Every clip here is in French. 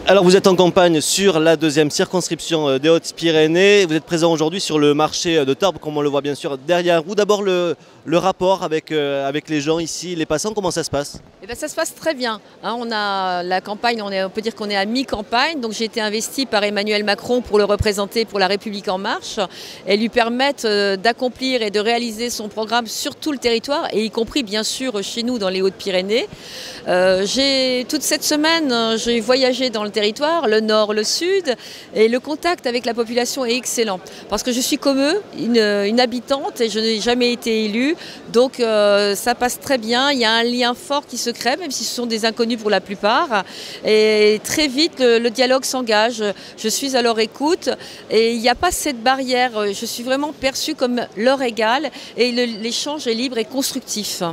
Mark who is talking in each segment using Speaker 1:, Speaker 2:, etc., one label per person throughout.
Speaker 1: Alors vous êtes en campagne sur la deuxième circonscription des Hautes-Pyrénées. Vous êtes présent aujourd'hui sur le marché de Tarbes, comme on le voit bien sûr derrière vous. D'abord le rapport avec les gens ici, les passants, comment ça se passe?
Speaker 2: Eh bien, ça se passe très bien. On a la campagne, on peut dire qu'on est à mi-campagne. Donc j'ai été investie par Emmanuel Macron pour le représenter pour La République En Marche et lui permettre d'accomplir et de réaliser son programme sur tout le territoire, et y compris bien sûr chez nous dans les Hautes-Pyrénées. Toute cette semaine, j'ai voyagé dans le territoire, le nord, le sud, et le contact avec la population est excellent. Parce que je suis comme eux, une habitante, et je n'ai jamais été élue. Donc ça passe très bien, il y a un lien fort qui se crée, même si ce sont des inconnus pour la plupart. Et très vite, le dialogue s'engage. Je suis à leur écoute et il n'y a pas cette barrière. Je suis vraiment perçue comme leur égale et l'échange est libre et constructif.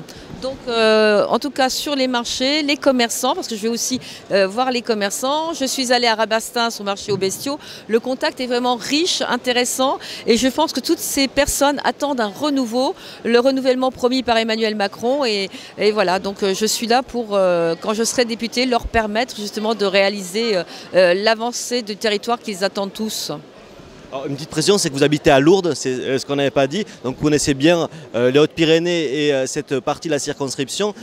Speaker 2: Donc en tout cas sur les marchés, les commerçants, parce que je vais aussi voir les commerçants. Je suis allée à Rabastens au marché aux bestiaux. Le contact est vraiment riche, intéressant, et je pense que toutes ces personnes attendent un renouveau, le renouvellement promis par Emmanuel Macron, et voilà, donc je suis là pour, quand je serai députée, leur permettre justement de réaliser l'avancée du territoire qu'ils attendent tous.
Speaker 1: Alors, une petite précision, c'est que vous habitez à Lourdes, c'est ce qu'on n'avait pas dit, donc vous connaissez bien les Hautes-Pyrénées et cette partie de la circonscription.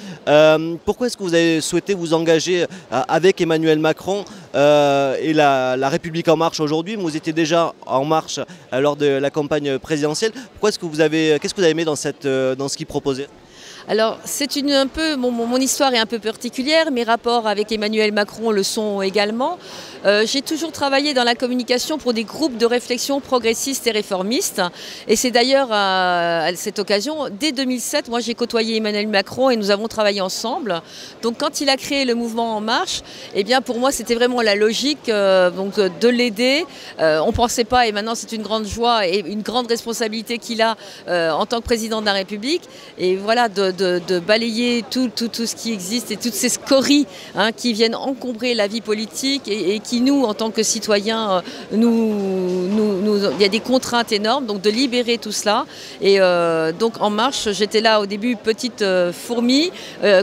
Speaker 1: Pourquoi est-ce que vous avez souhaité vous engager avec Emmanuel Macron et la République En Marche aujourd'hui? Vous étiez déjà en marche lors de la campagne présidentielle. Qu'est-ce que vous avez aimé dans ce qu'il proposait?
Speaker 2: Alors, mon histoire est un peu particulière, mes rapports avec Emmanuel Macron le sont également. J'ai toujours travaillé dans la communication pour des groupes de réflexion progressistes et réformistes. Et c'est d'ailleurs à cette occasion, dès 2007, moi j'ai côtoyé Emmanuel Macron et nous avons travaillé ensemble. Donc quand il a créé le mouvement En Marche, eh bien pour moi c'était vraiment la logique de l'aider. On ne pensait pas, et maintenant c'est une grande joie et une grande responsabilité qu'il a en tant que président de la République. Et voilà, de balayer tout ce qui existe et toutes ces scories qui viennent encombrer la vie politique et qui nous, en tant que citoyens, il y a des contraintes énormes, donc de libérer tout cela. Et donc En Marche, j'étais là au début petite fourmi,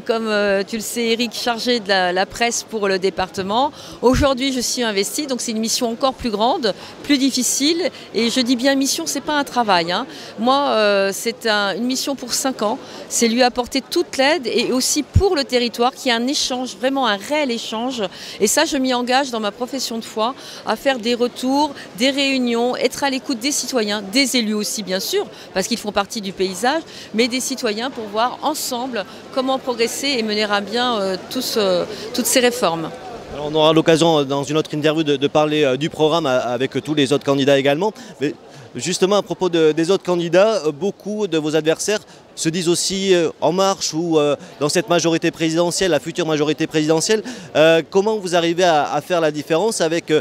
Speaker 2: comme tu le sais Eric, chargée de la presse pour le département. Aujourd'hui je suis investie, donc c'est une mission encore plus grande, plus difficile, et je dis bien mission, c'est pas un travail. Moi c'est une mission pour 5 ans, c'est lui apporter toute l'aide et aussi pour le territoire, qu'il y ait un échange, vraiment un réel échange. Et ça, je m'y engage dans ma profession de foi, à faire des retours, des réunions, être à l'écoute des citoyens, des élus aussi bien sûr, parce qu'ils font partie du paysage, mais des citoyens pour voir ensemble comment progresser et mener à bien toutes ces réformes.
Speaker 1: Alors, on aura l'occasion dans une autre interview de parler du programme avec tous les autres candidats également. Mais justement, à propos des autres candidats, beaucoup de vos adversaires se disent aussi En Marche ou dans cette majorité présidentielle, la future majorité présidentielle. Comment vous arrivez à faire la différence avec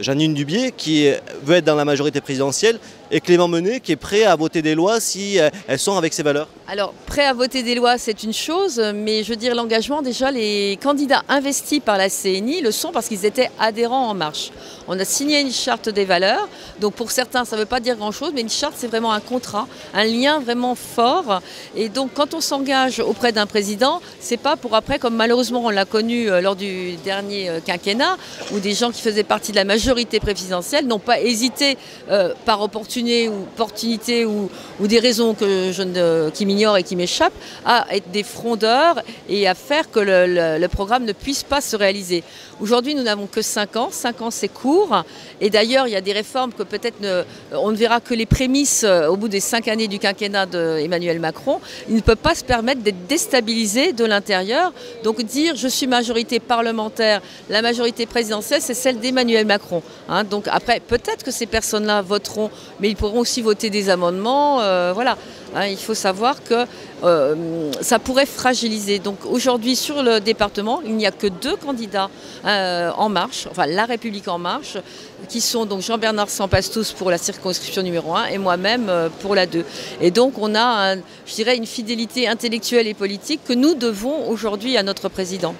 Speaker 1: Jeannine Dubié qui veut être dans la majorité présidentielle et Clément Menet qui est prêt à voter des lois si elles sont avec ses valeurs?
Speaker 2: Alors, prêt à voter des lois, c'est une chose, mais je veux dire l'engagement, déjà les candidats investis par la CNI le sont parce qu'ils étaient adhérents En Marche. On a signé une charte des valeurs, donc pour certains ça ne veut pas dire grand-chose, mais une charte c'est vraiment un contrat, un lien vraiment fort. Et donc quand on s'engage auprès d'un président, c'est pas pour après, comme malheureusement on l'a connu lors du dernier quinquennat, où des gens qui faisaient partie de la majorité présidentielle n'ont pas hésité par opportunité ou des raisons qui m'ignorent et qui m'échappent, à être des frondeurs et à faire que le programme ne puisse pas se réaliser. Aujourd'hui nous n'avons que 5 ans, 5 ans c'est court, et d'ailleurs il y a des réformes que peut-être on ne verra que les prémices au bout des 5 années du quinquennat d'Emmanuel Macron. Il ne peut pas se permettre d'être déstabilisé de l'intérieur. Donc dire je suis majorité parlementaire, la majorité présidentielle c'est celle d'Emmanuel Macron. Donc après peut-être que ces personnes-là voteront, mais ils pourront aussi voter des amendements. Voilà. Il faut savoir que ça pourrait fragiliser. Donc aujourd'hui sur le département, il n'y a que 2 candidats En Marche, enfin La République En Marche, qui sont donc Jean-Bernard Sempastous pour la circonscription numéro 1 et moi-même pour la 2. Et donc on a, je dirais, une fidélité intellectuelle et politique que nous devons aujourd'hui à notre président.